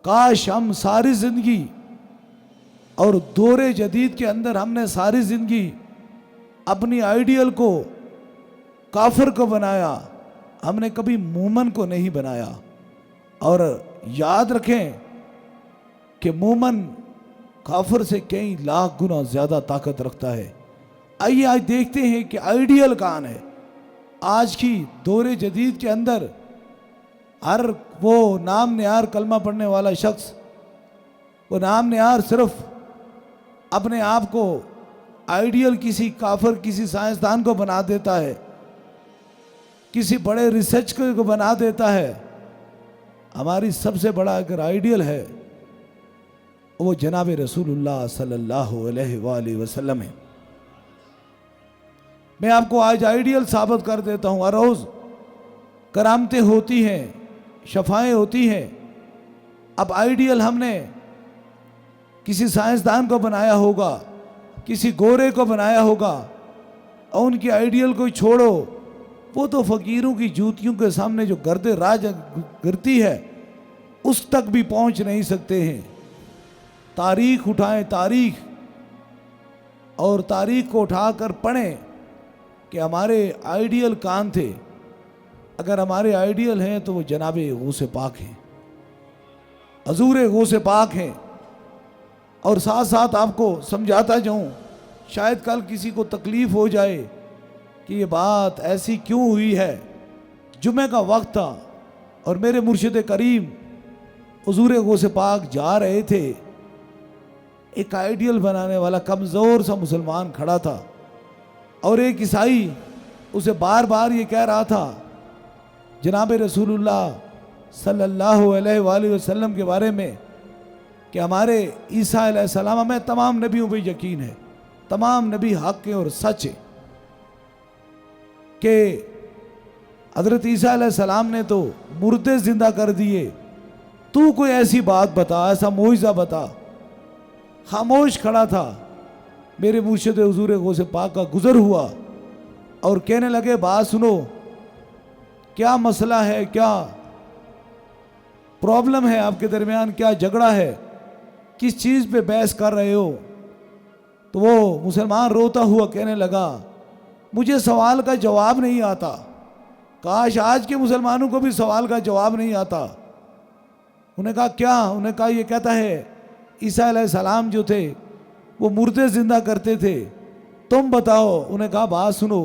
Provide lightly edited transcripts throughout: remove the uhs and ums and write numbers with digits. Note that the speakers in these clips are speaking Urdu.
کاش ہم ساری زندگی اور دور جدید کے اندر ہم نے ساری زندگی اپنی آئیڈیل کو کافر کو بنایا، ہم نے کبھی مومن کو نہیں بنایا۔ اور یاد رکھیں کہ مومن کافر سے کئی لاکھ گنا زیادہ طاقت رکھتا ہے۔ آئیے آج دیکھتے ہیں کہ آئیڈیل کون ہے۔ آج کی دور جدید کے اندر ہر وہ نام نہار کلمہ پڑھنے والا شخص، وہ نام نہار صرف اپنے آپ کو آئیڈیل کسی کافر، کسی سائنسدان کو بنا دیتا ہے، کسی بڑے ریسرچ کو بنا دیتا ہے۔ ہماری سب سے بڑا اگر آئیڈیل ہے وہ جناب رسول اللہ صلی اللہ علیہ وآلہ وسلم ہے۔ میں آپ کو آج آئیڈیل ثابت کر دیتا ہوں۔ ہر روز کرامتیں ہوتی ہیں، شفائیں ہوتی ہیں۔ اب آئیڈیل ہم نے کسی سائنسدان کو بنایا ہوگا، کسی گورے کو بنایا ہوگا، اور ان کی آئیڈیل کو چھوڑو، وہ تو فقیروں کی جوتیوں کے سامنے جو گرد راج گرتی ہے اس تک بھی پہنچ نہیں سکتے ہیں۔ تاریخ اٹھائیں، تاریخ، اور تاریخ کو اٹھا کر پڑھیں کہ ہمارے آئیڈیل کون تھے۔ اگر ہمارے آئیڈیل ہیں تو وہ جناب غوث پاک ہیں، حضور غوث پاک ہیں۔ اور ساتھ ساتھ آپ کو سمجھاتا جاؤں، شاید کل کسی کو تکلیف ہو جائے کہ یہ بات ایسی کیوں ہوئی ہے۔ جمعہ کا وقت تھا اور میرے مرشد کریم حضور غوث پاک جا رہے تھے، ایک آئیڈیل بنانے والا کمزور سا مسلمان کھڑا تھا، اور ایک عیسائی اسے بار بار یہ کہہ رہا تھا جناب رسول اللہ صلی اللہ علیہ وآلہ وسلم کے بارے میں کہ ہمارے عیسیٰ علیہ السلام، ہمیں تمام نبیوں پہ یقین ہے، تمام نبی حق ہیں اور سچ ہیں، کہ حضرت عیسیٰ علیہ السلام نے تو مردے زندہ کر دیے، تو کوئی ایسی بات بتا، ایسا معجزہ بتا۔ خاموش کھڑا تھا۔ میرے مرشد حضور غوث پاک کا گزر ہوا اور کہنے لگے بات سنو، کیا مسئلہ ہے، کیا پرابلم ہے آپ کے درمیان، کیا جھگڑا ہے، کس چیز پہ بحث کر رہے ہو؟ تو وہ مسلمان روتا ہوا کہنے لگا مجھے سوال کا جواب نہیں آتا۔ کاش آج کے مسلمانوں کو بھی سوال کا جواب نہیں آتا۔ انہیں کہا کیا؟ انہیں کہا یہ کہتا ہے عیسیٰ علیہ السلام جو تھے وہ مردے زندہ کرتے تھے، تم بتاؤ۔ انہیں کہا بات سنو،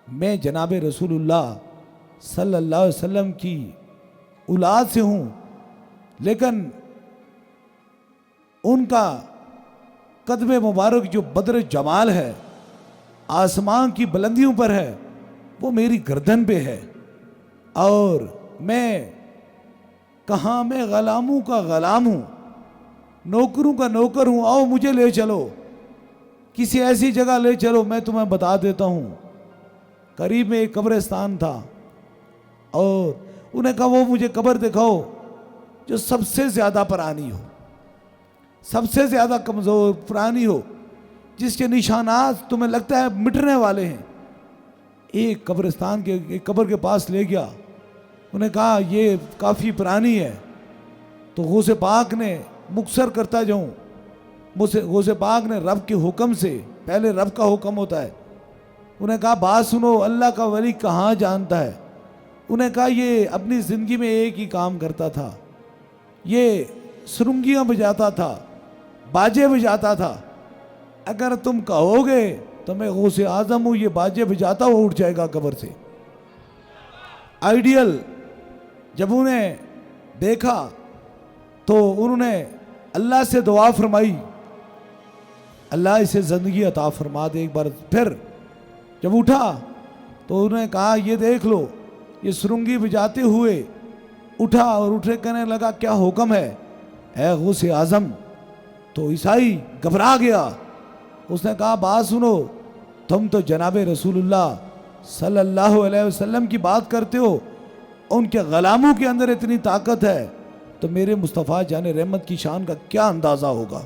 میں جناب رسول اللہ صلی اللہ علیہ وسلم کی اولاد سے ہوں، لیکن ان کا قدم مبارک جو بدر جمال ہے، آسمان کی بلندیوں پر ہے، وہ میری گردن پہ ہے، اور میں کہاں، میں غلاموں کا غلام ہوں، نوکروں کا نوکر ہوں، آؤ مجھے لے چلو، کسی ایسی جگہ لے چلو، میں تمہیں بتا دیتا ہوں۔ قریب میں ایک قبرستان تھا، اور انہیں کہا وہ مجھے قبر دکھاؤ جو سب سے زیادہ پرانی ہو، سب سے زیادہ کمزور پرانی ہو، جس کے نشانات تمہیں لگتا ہے مٹنے والے ہیں۔ ایک قبرستان کے ایک قبر کے پاس لے گیا، انہیں کہا یہ کافی پرانی ہے۔ تو غوث پاک نے، مختصر کرتا جاؤں، غوث پاک نے رب کے حکم سے، پہلے رب کا حکم ہوتا ہے، انہیں کہا بات سنو، اللہ کا ولی کہاں جانتا ہے؟ انہیں کہا یہ اپنی زندگی میں ایک ہی کام کرتا تھا، یہ سرنگیاں بجاتا تھا، باجے بجاتا تھا، اگر تم کہو گے تو میں غوث اعظم ہوں، یہ باجے بجاتا ہوا اٹھ جائے گا قبر سے۔ آئیڈیل جب انہیں دیکھا تو انہوں نے اللہ سے دعا فرمائی، اللہ اسے زندگی عطا فرما دے ایک بار پھر۔ جب اٹھا تو انہوں نے کہا یہ دیکھ لو، یہ سرنگی بجاتے ہوئے اٹھا، اور اٹھے کہنے لگا کیا حکم ہے اے غوث اعظم؟ تو عیسائی گھبرا گیا، اس نے کہا بات سنو، تم تو جناب رسول اللہ صلی اللہ علیہ وسلم کی بات کرتے ہو، ان کے غلاموں کے اندر اتنی طاقت ہے، تو میرے مصطفیٰ جان رحمت کی شان کا کیا اندازہ ہوگا؟